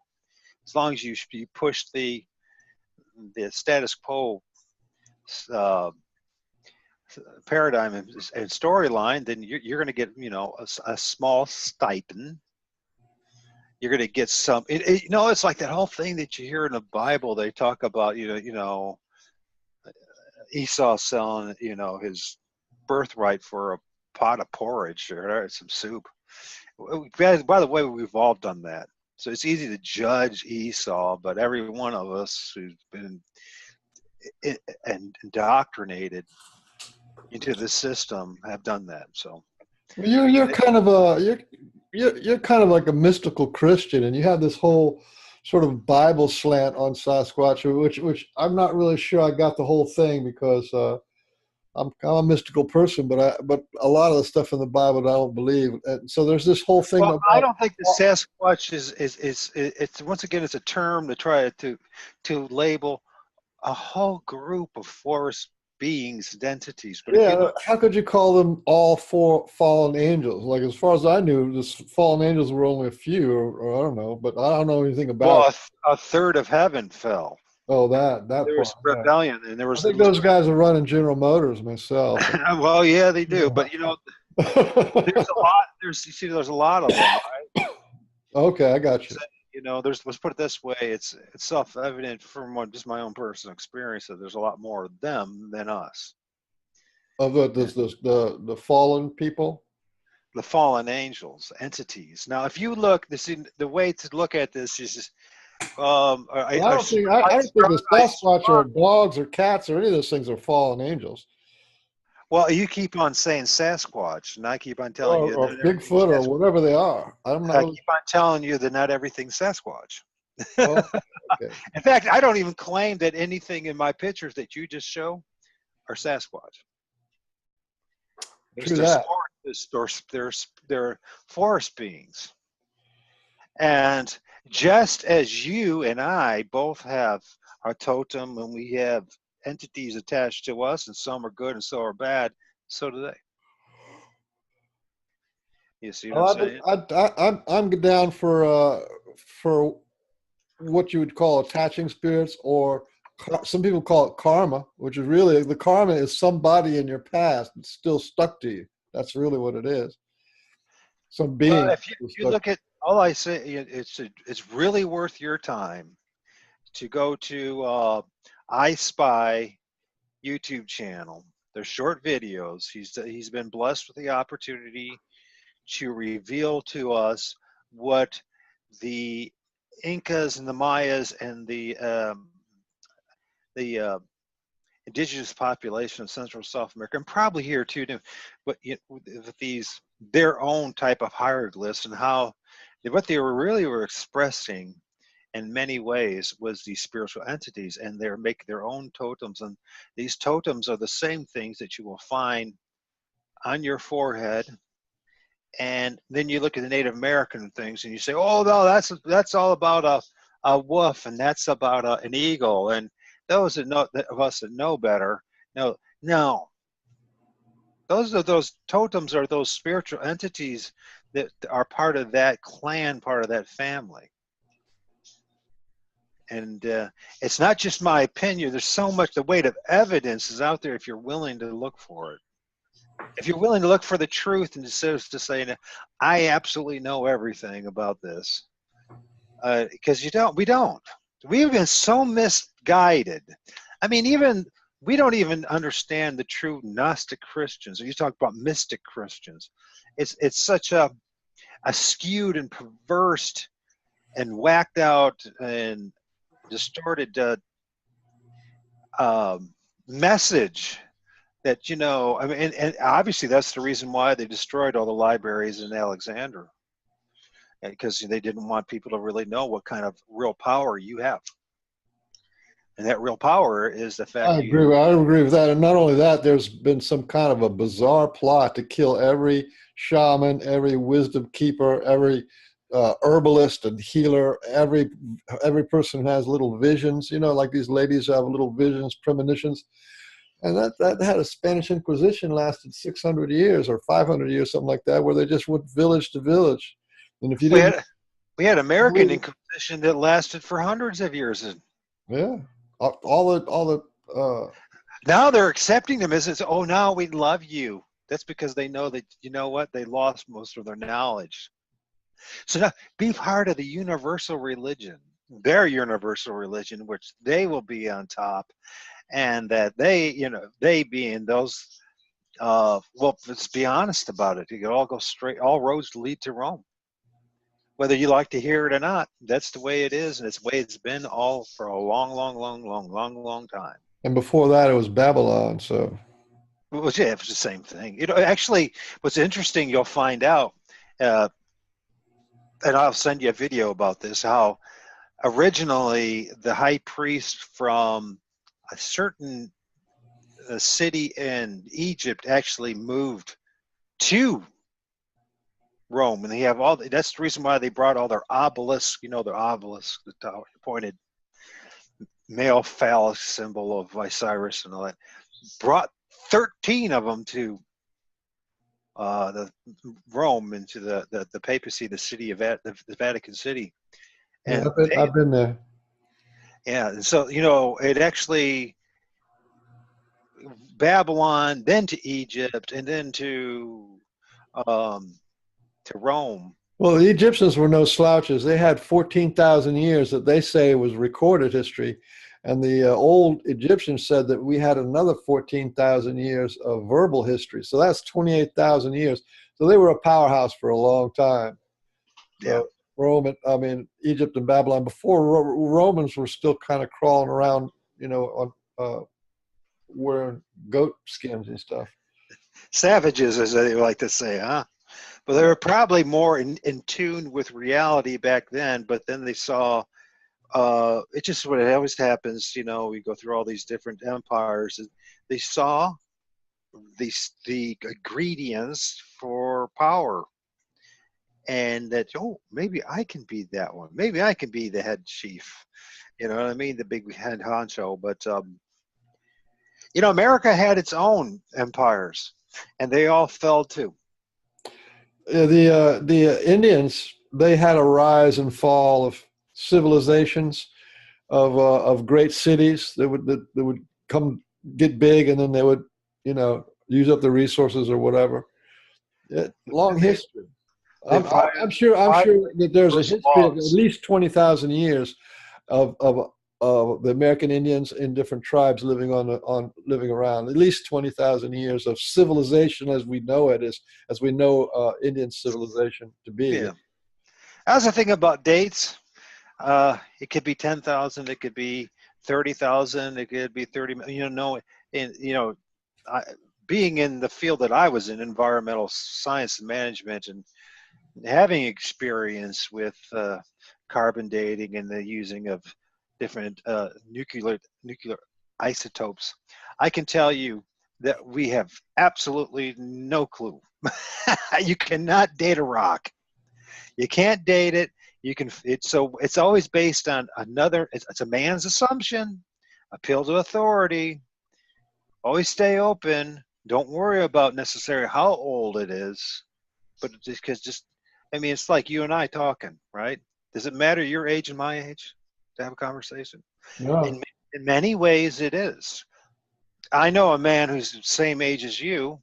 As long as you push the status quo paradigm and storyline, then you're going to get, a small stipend. You're going to get some, it's like that whole thing that you hear in the Bible. They talk about, Esau selling, his birthright for a pot of porridge or some soup. By the way, we've all done that. So it's easy to judge Esau, but every one of us who's been indoctrinated into the system have done that. So you're kind of like a mystical Christian, and you have this whole sort of Bible slant on Sasquatch, which I'm not really sure I got the whole thing, because I'm a mystical person, but a lot of the stuff in the Bible I don't believe. And so there's this whole thing Well, I about. don't think the Sasquatch is it's once again it's a term to try to label a whole group of forest beings and entities. But if you Yeah, look, how could you call them all four fallen angels? Like, as far as I knew, this fallen angels were only a few, or I don't know, but I don't know anything about well, it. a third of heaven fell. Oh, that There part. was Yeah. rebellion, and there I was think those guys are running General Motors myself. well, yeah, they do. But there's a Yeah. lot. There's a lot of them. Okay, I got you. Let's put it this way: it's self-evident from just my own personal experience that there's a lot more of them than us. Of the fallen people. The fallen angels, entities. Now, if you look, the way to look at this is, Well, I don't think the Sasquatch or dogs or cats or any of those things are fallen angels. well, you keep on saying Sasquatch, and I keep on telling you Or that everything's Bigfoot or Sasquatch. whatever they are. I'm not I really. keep on telling you that not everything's Sasquatch. Oh, okay. In fact, I don't even claim that anything in my pictures that you just show are Sasquatch. True that. They're forest beings. And just as you and I both have our totem and we have entities attached to us, and some are good and some are bad, so do they. You see what I'm Well, saying? I'm down for what you would call attaching spirits, or some people call it karma, which is really the karma is somebody in your past that's still stuck to you. That's really what it is. Some Well, being if is you stuck. look at all I say, it's really worth your time to go to I Spy YouTube channel. They're short videos. He's been blessed with the opportunity to reveal to us what the Incas and the Mayas and the indigenous population of Central South America, and probably here too, but with these their own type of hieroglyphs and how what they were expressing in many ways was these spiritual entities, and they're making their own totems, and these totems are the same things that you will find on your forehead. And then you look at the Native American things and you say, oh no, that's all about a wolf, and that's about an eagle. And those of us that know better, no, those totems are those spiritual entities that are part of that clan, part of that family. And it's not just my opinion. There's so much, the weight of evidence is out there if you're willing to look for it. If you're willing to look for the truth and just to say, I absolutely know everything about this. Because we don't. We've been so misguided. I mean, we don't even understand the true Gnostic Christians. You talk about mystic Christians. It's such a skewed and perverse and whacked out and distorted message that I mean, and obviously that's the reason why they destroyed all the libraries in Alexandria, because they didn't want people to really know what kind of real power you have, and that real power is the fact I agree with that. And not only that, there's been some kind of a bizarre plot to kill every shaman, every wisdom keeper, every herbalist and healer, every person who has little visions. Like these ladies have little visions, premonitions, and that had a Spanish Inquisition lasted 600 years or 500 years, something like that, where they just went village to village, and if you we didn't had we had American believe it, Inquisition that lasted for hundreds of years, and yeah, all the now they're accepting them as it's, oh, now we love you. That's because they know that, you know what, they lost most of their knowledge. So now be part of the universal religion, their universal religion, which they will be on top, and that they being those, well, let's be honest about it. You can all go straight, all roads lead to Rome. Whether you like to hear it or not, that's the way it is, and it's the way it's been all for a long, long, long, long, long, long time. and before that it was Babylon. So Well, yeah, it's the same thing. Actually, what's interesting, you'll find out, uh, and I'll send you a video about this, how originally the high priest from a certain a city in Egypt actually moved to Rome, and they have all. That's the reason why they brought all their obelisks. You know, their obelisk, the pointed male phallus symbol of Osiris and all that. Brought 13 of them to the Rome, into the papacy, the city of the Vatican City, Yeah, and I've been there. yeah, and so it actually Babylon, then to Egypt, and then to Rome. Well, the Egyptians were no slouches. They had 14,000 years that they say was recorded history. And the old Egyptians said that we had another 14,000 years of verbal history. So that's 28,000 years. So they were a powerhouse for a long time. Yeah. Egypt and Babylon, before Romans were still kind of crawling around, on wearing goat skins and stuff. Savages, as they like to say, huh? But they were probably more in tune with reality back then. But then they saw, it's just what it always happens. We go through all these different empires. They saw the ingredients for power, and that, maybe I can be that one. Maybe I can be the head chief. You know what I mean? The big head honcho. But America had its own empires, and they all fell too. The Indians, they had a rise and fall of civilizations, of great cities that would come get big, and then they would use up the resources or whatever. Long history. I'm sure that there's a history of at least 20,000 years of the American Indians in different tribes living living around. At least 20,000 years of civilization as we know it, as we know Indian civilization to be. Yeah. That's the thing about dates. It could be 10,000. It could be 30,000. It could be 30. Being in the field that I was in, environmental science and management, and having experience with carbon dating and the using of different nuclear isotopes, I can tell you that we have absolutely no clue. You cannot date a rock. You can't date it. It's always based on it's a man's assumption. Appeal to authority. Always stay open. Don't worry about necessarily how old it is, but it's like you and I talking, right? Does it matter your age and my age to have a conversation? No. In many ways, it is. I know a man who's the same age as you,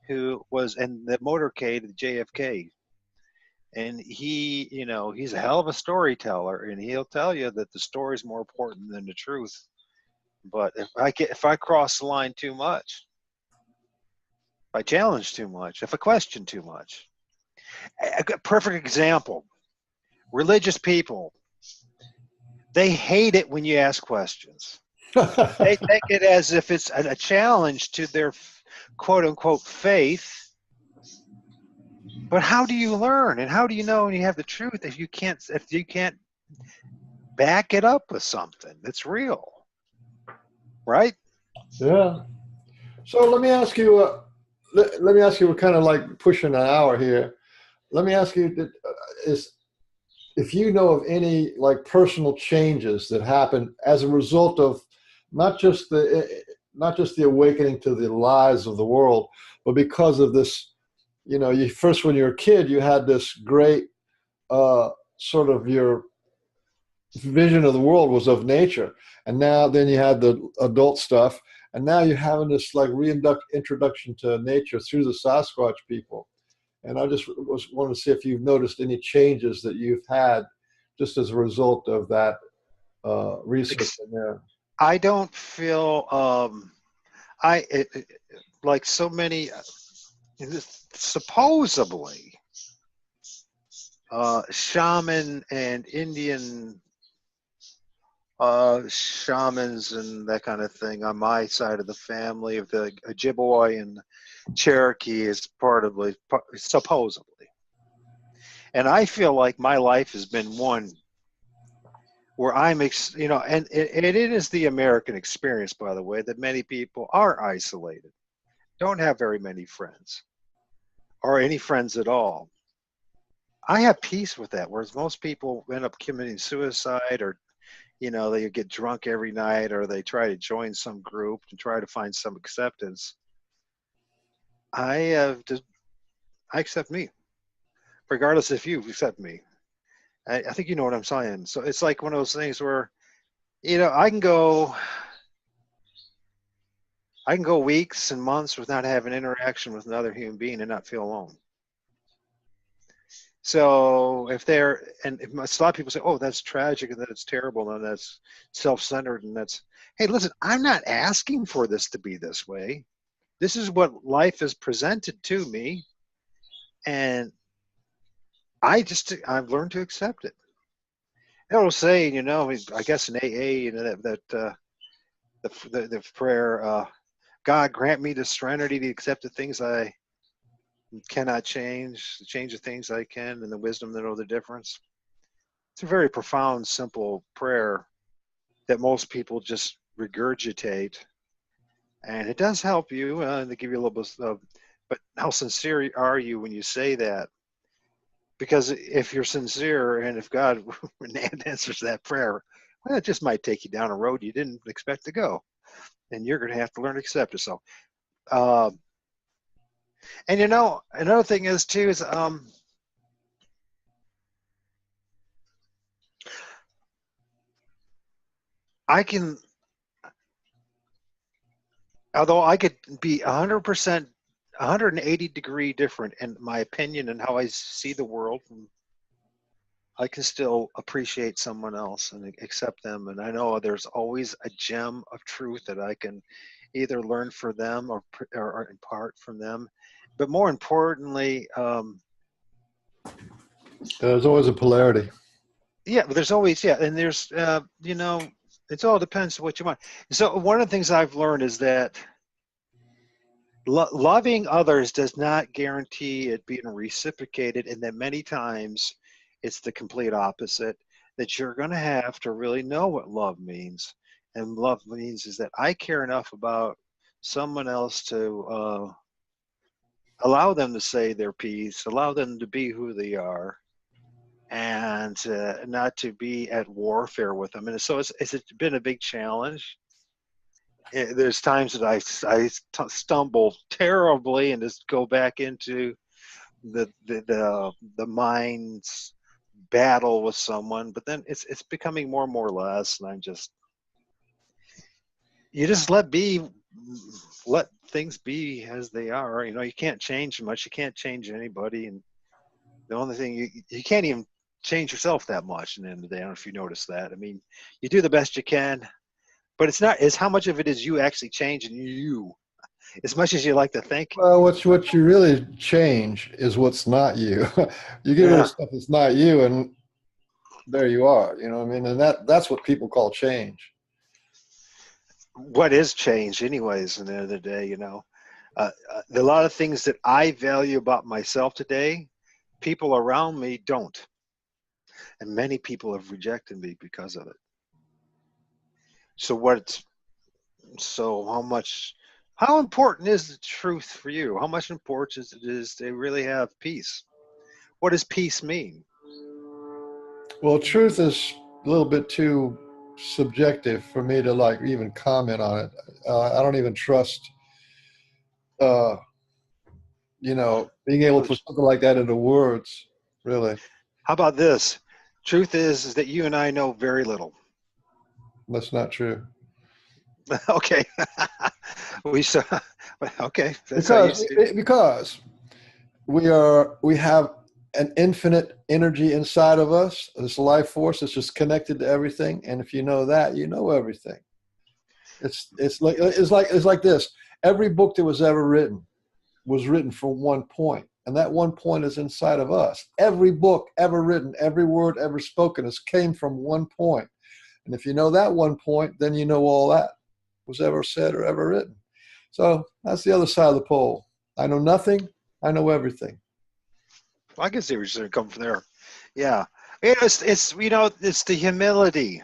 who was in the motorcade at JFK, and he's a hell of a storyteller, and he'll tell you that the story is more important than the truth. But if I cross the line too much, if I challenge too much, if I question too much, a perfect example: religious people. They hate it when you ask questions. They take it as if it's a challenge to their quote unquote faith. But how do you learn, and how do you know when you have the truth if you can't back it up with something that's real, right? Yeah. So let me ask you. We're kind of like pushing an hour here. Let me ask you: if you know of any like personal changes that happen as a result of not just the awakening to the lies of the world, but because of this. You first, when you're a kid, you had this great sort of your vision of the world was of nature, and then you had the adult stuff, and now you're having this like introduction to nature through the Sasquatch people. And I just wanted to see if you've noticed any changes that you've had just as a result of that research in there. I don't feel like so many. Supposedly, shaman and Indian shamans and that kind of thing on my side of the family of the Ojibwe and Cherokee is supposedly. And I feel like my life has been one where you know, and it is the American experience, by the way, that many people are isolated, don't have very many friends or any friends at all. I have peace with that, whereas most people end up committing suicide, or you know, they get drunk every night, or they try to join some group and try to find some acceptance. Just I accept me, regardless if you accept me. I think you know what I'm saying. So it's like one of those things where, you know, I can go weeks and months without having interaction with another human being and not feel alone. So if they're, and if a lot of people say, oh, that's tragic and that's terrible and that's self-centered and that's, hey, listen, I'm not asking for this to be this way. This is what life has presented to me. And I've learned to accept it. It'll say, you know, I guess in AA, you know, the prayer, God grant me the serenity to accept the things I cannot change the things I can, and the wisdom to know the difference. It's a very profound, simple prayer that most people just regurgitate, and it does help you. They give you a little bit of, but how sincere are you when you say that? Because if you're sincere, and if God answers that prayer, well, it just might take you down a road you didn't expect to go, and you're going to have to learn to accept it. So, uh, and you know, another thing is too is I can, although I could be 100%, 180-degree different in my opinion and how I see the world, I can still appreciate someone else and accept them. And I know there's always a gem of truth that I can either learn from them or impart from them. But more importantly, There's always a polarity. yeah, there's always, yeah, and there's, you know, it all depends on what you want. So one of the things I've learned is that loving others does not guarantee it being reciprocated, and that many times it's the complete opposite, that you're going to have to really know what love means. And love means is that I care enough about someone else to allow them to say their piece, allow them to be who they are, and not to be at warfare with them. And so it's been a big challenge. There's times that I stumble terribly and just go back into the mind's battle with someone, but then it's becoming more and more less, and I'm just, you just let things be as they are. You know, you can't change much, you can't change anybody, and the only thing you can't even change yourself that much in the end of the day. I don't know if you notice that. I mean, you do the best you can, but it's how much of it is you actually changing you, as much as you like to think. Well, what you really change is what's not you. You get rid of Yeah. stuff that's not you, and there you are. You know what I mean? And that's what people call change. What is change anyways in the end of the day, you know? A lot of things that I value about myself today, people around me don't. And many people have rejected me because of it. So how important is the truth for you? How much importance it is to really have peace? What does peace mean? Well, truth is a little bit too subjective for me to like even comment on it. I don't even trust, uh, being able to put something like that into words. Really, How about this? Truth is that you and I know very little. that's not true. Okay. we saw okay, that's how you Because see it. because we have an infinite energy inside of us. This life force is just connected to everything, and if you know that, you know everything. It's like this. Every book that was written for one point, and that one point is inside of us. Every book ever written, every word ever spoken, came from one point. And if you know that one point, then you know all that was ever said or ever written. So that's the other side of the pole. I know nothing. I know everything. Well, I can see where you're going to come from there. Yeah. It's it's the humility.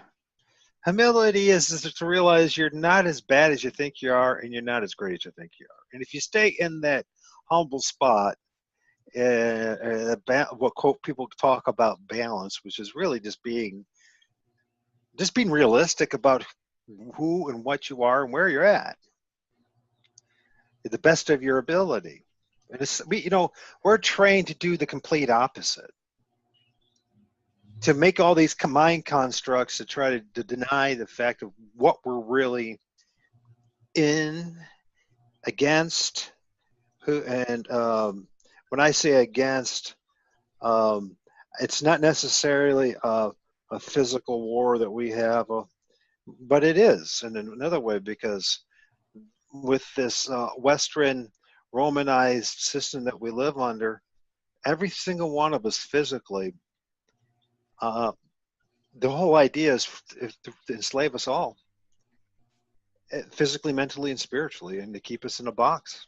Humility is to realize you're not as bad as you think you are, and you're not as great as you think you are. And if you stay in that humble spot, what quote people talk about balance, which is really just being realistic about who and what you are and where you're at, the best of your ability. And we're trained to do the complete opposite, to make all these mind constructs to try to deny the fact of what we're really in, against, who, and when I say against, um, it's not necessarily a physical war that we have, but it is in another way, because with this Western Romanized system that we live under, every single one of us physically, uh, the whole idea is to enslave us all, physically, mentally, and spiritually, and to keep us in a box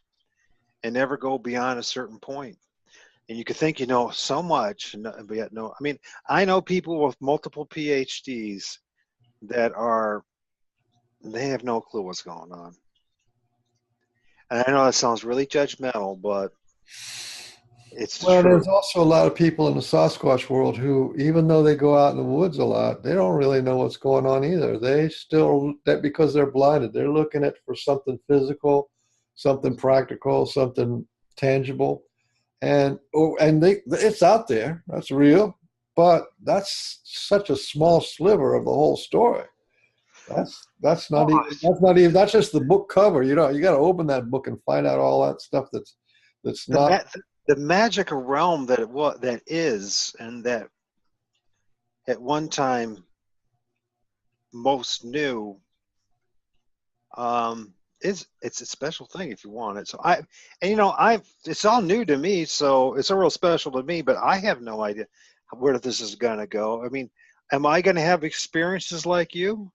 and never go beyond a certain point. And you could think you know so much, but yet no. I mean, I know people with multiple PhDs that they have no clue what's going on. And I know that sounds really judgmental, but it's the Well, there's truth. also a lot of people in the Sasquatch world who, even though they go out in the woods a lot, they don't really know what's going on either. They still, that because they're blinded, they're looking at for something physical, something practical, something tangible, and it's out there. That's real, but that's such a small sliver of the whole story. Oh, That's just the book cover. You got to open that book and find out all that stuff that's the not. ma- the magic realm that is, and that at one time most knew, it's a special thing if you want it. So I it's all new to me, so it's a real special to me, but I have no idea where this is gonna go. I mean, am I gonna have experiences like you?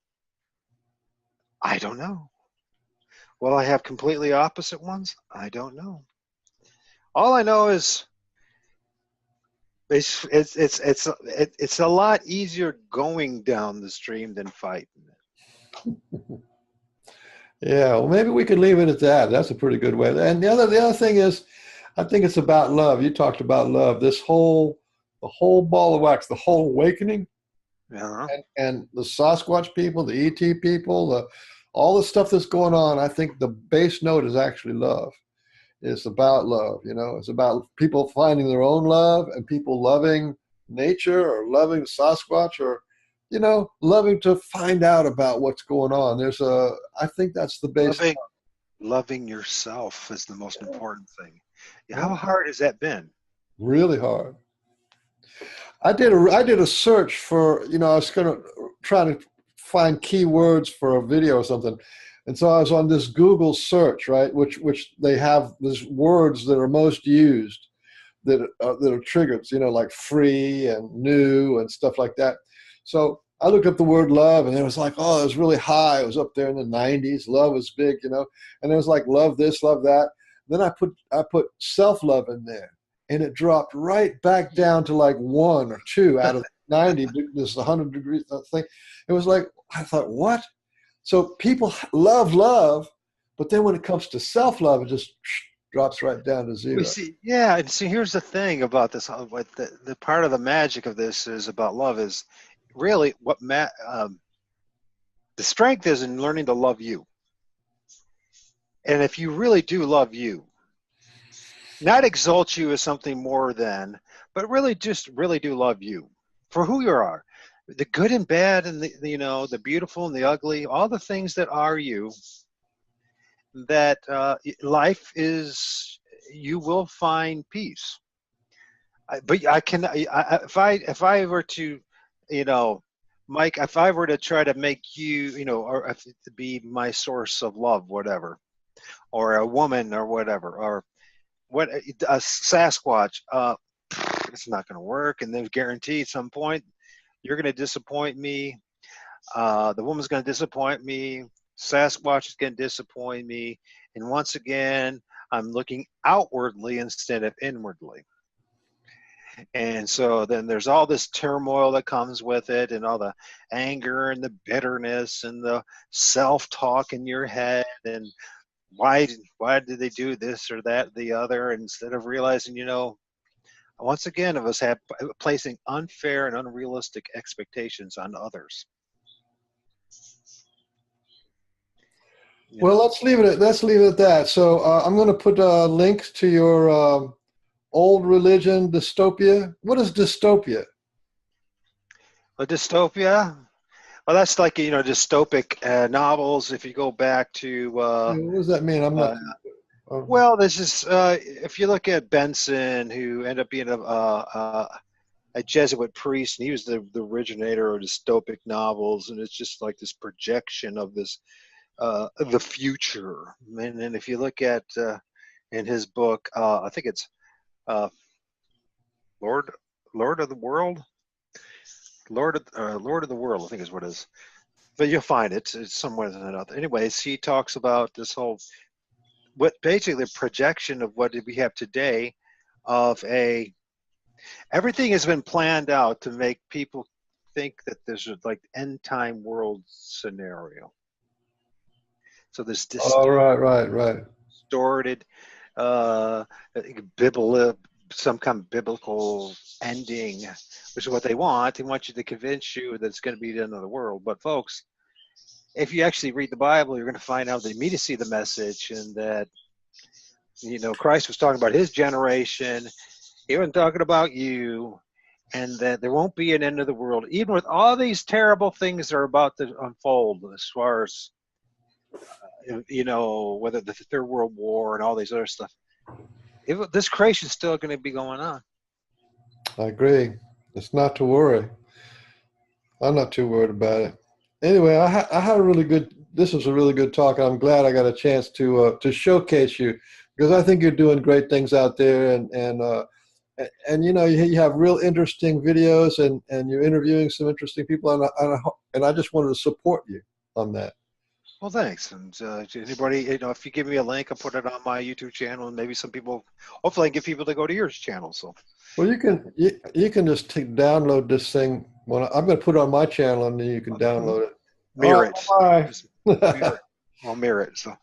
I don't know. Will I have completely opposite ones? I don't know. All I know is it's a lot easier going down the stream than fighting it. Yeah, well, maybe we could leave it at that. That's a pretty good way. And the other thing is, I think it's about love. You talked about love. The whole ball of wax, the whole awakening, Yeah. and the Sasquatch people, the ET people, all the stuff that's going on. I think the base note is actually love. It's about love. It's about people finding their own love and people loving nature or loving Sasquatch or loving to find out about what's going on. I think that's the base. Loving loving yourself is the most important thing. Yeah, How hard has that been? really hard. I did a search for, I was going to try to find keywords for a video or something. And so I was on this Google search, right, which they have these words that are most used that are triggered, like free and new and stuff like that. So I looked up the word love, and it was like, oh, it was really high. It was up there in the 90s. Love was big, and it was like love this, love that. Then I put self-love in there, and it dropped right back down to like 1 or 2 out of 90. This 100 degrees thing. It was like, I thought, what? So people love, but then when it comes to self-love, it just drops right down to We zero. see, yeah, and see, here's the thing about this. What the part of the magic of this is about love is really the strength is in learning to love you. And if you really do love you, not exalt you as something more than, but really just really do love you for who you are, the good and bad, and the beautiful and the ugly, all the things that are you. That life is, you will find peace. But I can, if I were to, you know, Mike, if I were to try to make you, or if to be my source of love, whatever, or a woman or whatever, or what a Sasquatch, it's not going to work. And then guaranteed, at some point, you're going to disappoint me. The woman's going to disappoint me. Sasquatch is going to disappoint me. And once again, I'm looking outwardly instead of inwardly. And so then there's all this turmoil that comes with it, and all the anger and the bitterness and the self-talk in your head, and why did they do this or that, the other, instead of realizing, once again, of us have placing unfair and unrealistic expectations on others. Well, let's leave it at that. So I'm going to put links to your old religion dystopia. What is dystopia? A dystopia? Well, that's like, dystopic novels. If you go back to, What does that mean? I'm not. well, this is, if you look at Benson, who ended up being a Jesuit priest, and he was the originator of dystopic novels, and it's just like this projection of this, the future. And then if you look at, in his book, I think it's Lord of the World, Lord of the World, I think is what it is. But you'll find it. It's somewhere in another. Anyways, he talks about this whole, what basically the projection of what we have today, of everything has been planned out to make people think that there's like end time world scenario. So this distorted, some kind of biblical ending, which is what they want. They want you to convince you that it's going to be the end of the world. But folks, if you actually read the Bible, you're going to find out they immediately see the message, and that, Christ was talking about his generation. He wasn't talking about you, and that there won't be an end of the world, even with all these terrible things that are about to unfold, as far as, whether the Third World War and all these other stuff. This creation is still going to be going on. I agree. It's not to worry. I'm not too worried about it. Anyway, I had a really good. This was a really good talk. I'm glad I got a chance to showcase you, because I think you're doing great things out there, and you have real interesting videos, and you're interviewing some interesting people, and I just wanted to support you on that. Well, thanks. And anybody, if you give me a link, I'll put it on my YouTube channel, and maybe some people, hopefully I can get people to go to yours channel. So, well, you can just download this thing. I'm going to put it on my channel, and then you can download it. Mirror it. Bye. I'll mirror it. So.